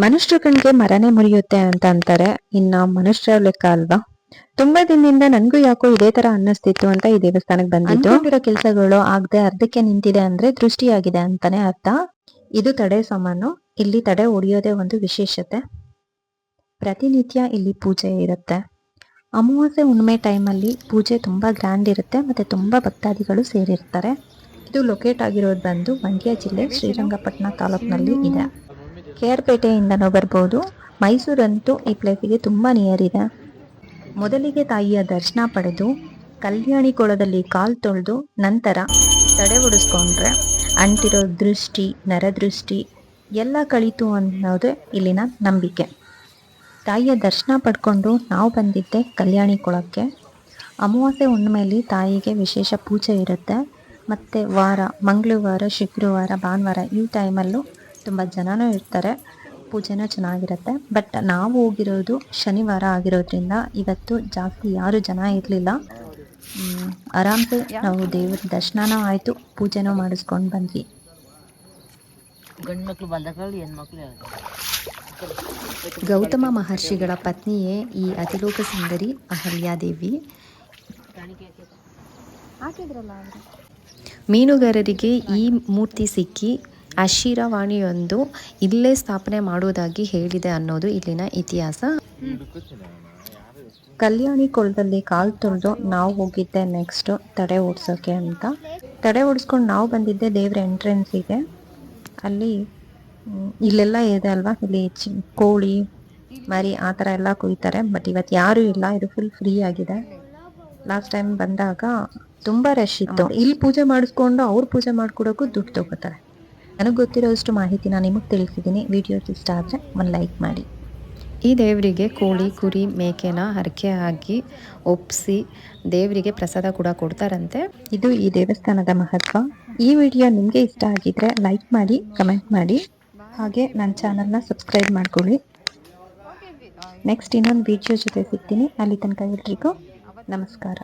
ಮನುಷ್ಯರ ಕಣ್ಗೆ ಮರನೇ ಮುರಿಯುತ್ತೆ ಅಂತ ಅಂತಾರೆ. ಇನ್ನ ಮನುಷ್ಯರ ಲೆಕ್ಕ ಅಲ್ವಾ. ತುಂಬಾ ದಿನದಿಂದ ನನ್ಗೂ ಯಾಕೋ ಇದೇ ತರ ಅನ್ನಿಸ್ತಿತ್ತು ಅಂತ ಈ ದೇವಸ್ಥಾನಕ್ಕೆ ಬಂದಿದ್ದು. ಅನ್ಕೊಂಡಿರೋ ಕೆಲಸಗಳು ಆಗದೆ ಅರ್ಧಕ್ಕೆ ನಿಂತಿದೆ ಅಂದ್ರೆ ದೃಷ್ಟಿಯಾಗಿದೆ ಅಂತಾನೆ ಅರ್ಥ. ಇದು ತಡೆ ಸಾಮಾನು. ಇಲ್ಲಿ ತಡೆ ಹೊಡಿಯೋದೇ ಒಂದು ವಿಶೇಷತೆ. ಪ್ರತಿನಿತ್ಯ ಇಲ್ಲಿ ಪೂಜೆ ಇರುತ್ತೆ. ಅಮಾವಾಸ್ಯೆ ಹುಣ್ಣಿಮೆ ಟೈಮಲ್ಲಿ ಪೂಜೆ ತುಂಬಾ ಗ್ರ್ಯಾಂಡ್ ಇರುತ್ತೆ ಮತ್ತೆ ತುಂಬಾ ಭಕ್ತಾದಿಗಳು ಸೇರಿರ್ತಾರೆ. ಇದು ಲೊಕೇಟ್ ಆಗಿರೋದು ಬಂದು ಮಂಡ್ಯ ಜಿಲ್ಲೆ ಶ್ರೀರಂಗಪಟ್ಟಣ ತಾಲೂಕಿನಲ್ಲಿ ಇದೆ. ಕೇರ್ಪೇಟೆಯಿಂದನೂ ಬರ್ಬೋದು. ಮೈಸೂರಂತೂ ಈ ಪ್ಲೇಸಿಗೆ ತುಂಬ ನಿಯರ್ ಇದೆ. ಮೊದಲಿಗೆ ತಾಯಿಯ ದರ್ಶನ ಪಡೆದು ಕಲ್ಯಾಣಿ ಕೊಳದಲ್ಲಿ ಕಾಲು ತೊಳೆದು ನಂತರ ತಡೆ ಹೊಡಿಸ್ಕೊಂಡ್ರೆ ಅಂಟಿರೋ ದೃಷ್ಟಿ, ನರದೃಷ್ಟಿ ಎಲ್ಲ ಕಳೀತು ಅನ್ನೋದೇ ಇಲ್ಲಿನ ನಂಬಿಕೆ. ತಾಯಿಯ ದರ್ಶನ ಪಡ್ಕೊಂಡು ನಾವು ಬಂದಿದ್ದೆ ಕಲ್ಯಾಣಿ ಕೊಳಕ್ಕೆ. ಅಮಾವಾಸ್ಯೆ ಹುಣ್ಣಿಮೆಯಲ್ಲಿ ತಾಯಿಗೆ ವಿಶೇಷ ಪೂಜೆ ಇರುತ್ತೆ. ಮತ್ತು ವಾರ, ಮಂಗಳವಾರ, ಶುಕ್ರವಾರ, ಭಾನುವಾರ ಈ ಟೈಮಲ್ಲೂ ತುಂಬ ಜನನೂ ಇರ್ತಾರೆ. ಪೂಜೆನೂ ಚೆನ್ನಾಗಿರುತ್ತೆ. ಬಟ್ ನಾವು ಹೋಗಿರೋದು ಶನಿವಾರ ಆಗಿರೋದ್ರಿಂದ ಇವತ್ತು ಜಾಸ್ತಿ ಯಾರು ಜನ ಇರಲಿಲ್ಲ. ಆರಾಮ್ಸೆ ನಾವು ದೇವ್ರ ದರ್ಶನನೂ ಆಯಿತು, ಪೂಜೆನೂ ಮಾಡಿಸ್ಕೊಂಡು ಬಂದ್ವಿ. ಗೌತಮ ಮಹರ್ಷಿಗಳ ಪತ್ನಿಯೇ ಈ ಅತಿಲೋಕ ಸುಂದರಿ ಅಹಲ್ಯಾದೇವಿ. ಮೀನುಗಾರರಿಗೆ ಈ ಮೂರ್ತಿ ಸಿಕ್ಕಿ ಆಶೀರವಾಣಿಯೊಂದು ಇಲ್ಲೇ ಸ್ಥಾಪನೆ ಮಾಡುವುದಾಗಿ ಹೇಳಿದೆ ಅನ್ನೋದು ಇಲ್ಲಿನ ಇತಿಹಾಸ. ಕಲ್ಯಾಣಿ ಕೊಳದಲ್ಲಿ ಕಾಲು ತೊಳೆದು ನಾವು ಹೋಗಿದ್ದೆ ನೆಕ್ಸ್ಟ್ ತಡೆ ಓಡಿಸೋಕೆ ಅಂತ. ತಡೆ ಓಡಿಸ್ಕೊಂಡು ನಾವು ಬಂದಿದ್ದೆ ದೇವ್ರ ಎಂಟ್ರೆನ್ಸಿಗೆ. ಅಲ್ಲಿ ಇಲ್ಲೆಲ್ಲ ಇದೆ ಅಲ್ವಾ, ಇಲ್ಲಿ ಕೋಳಿ ಮರಿ ಆ ಥರ ಎಲ್ಲ ಕುಯ್ತಾರೆ. ಬಟ್ ಇವತ್ತು ಯಾರೂ ಇಲ್ಲ, ಇದು ಫುಲ್ ಫ್ರೀ ಆಗಿದೆ. ಲಾಸ್ಟ್ ಟೈಮ್ ಬಂದಾಗ ತುಂಬ ರಶ್ ಇತ್ತು. ಇಲ್ಲಿ ಪೂಜೆ ಮಾಡಿಸ್ಕೊಂಡು ಅವ್ರು ಪೂಜೆ ಮಾಡ್ಕೊಡೋಕ್ಕೂ ದುಡ್ಡು ತಗೋತಾರೆ. ನನಗೆ ಗೊತ್ತಿರೋಷ್ಟು ಮಾಹಿತಿನ ನಿಮಗೆ ತಿಳಿಸಿದ್ದೀನಿ. ವಿಡಿಯೋ ಇಷ್ಟ ಆದರೆ ಒಂದು ಲೈಕ್ ಮಾಡಿ. ಈ ದೇವರಿಗೆ ಕೋಳಿ, ಕುರಿ, ಮೇಕೆನ ಹರಕೆ ಹಾಕಿ ಒಪ್ಪಿಸಿ ದೇವರಿಗೆ ಪ್ರಸಾದ ಕೂಡ ಕೊಡ್ತಾರಂತೆ. ಇದು ಈ ದೇವಸ್ಥಾನದ ಮಹತ್ವ. ಈ ವಿಡಿಯೋ ನಿಮಗೆ ಇಷ್ಟ ಆಗಿದ್ರೆ ಲೈಕ್ ಮಾಡಿ, ಕಮೆಂಟ್ ಮಾಡಿ, ಹಾಗೆ ನನ್ನ ಚಾನಲ್ನ ಸಬ್ಸ್ಕ್ರೈಬ್ ಮಾಡ್ಕೊಳ್ಳಿ. ನೆಕ್ಸ್ಟ್ ಇನ್ನೊಂದು ವಿಡಿಯೋ ಜೊತೆ ಸಿಗ್ತೀನಿ. ಅಲ್ಲಿ ತನಕ ಎಲ್ರಿಗೂ ನಮಸ್ಕಾರ.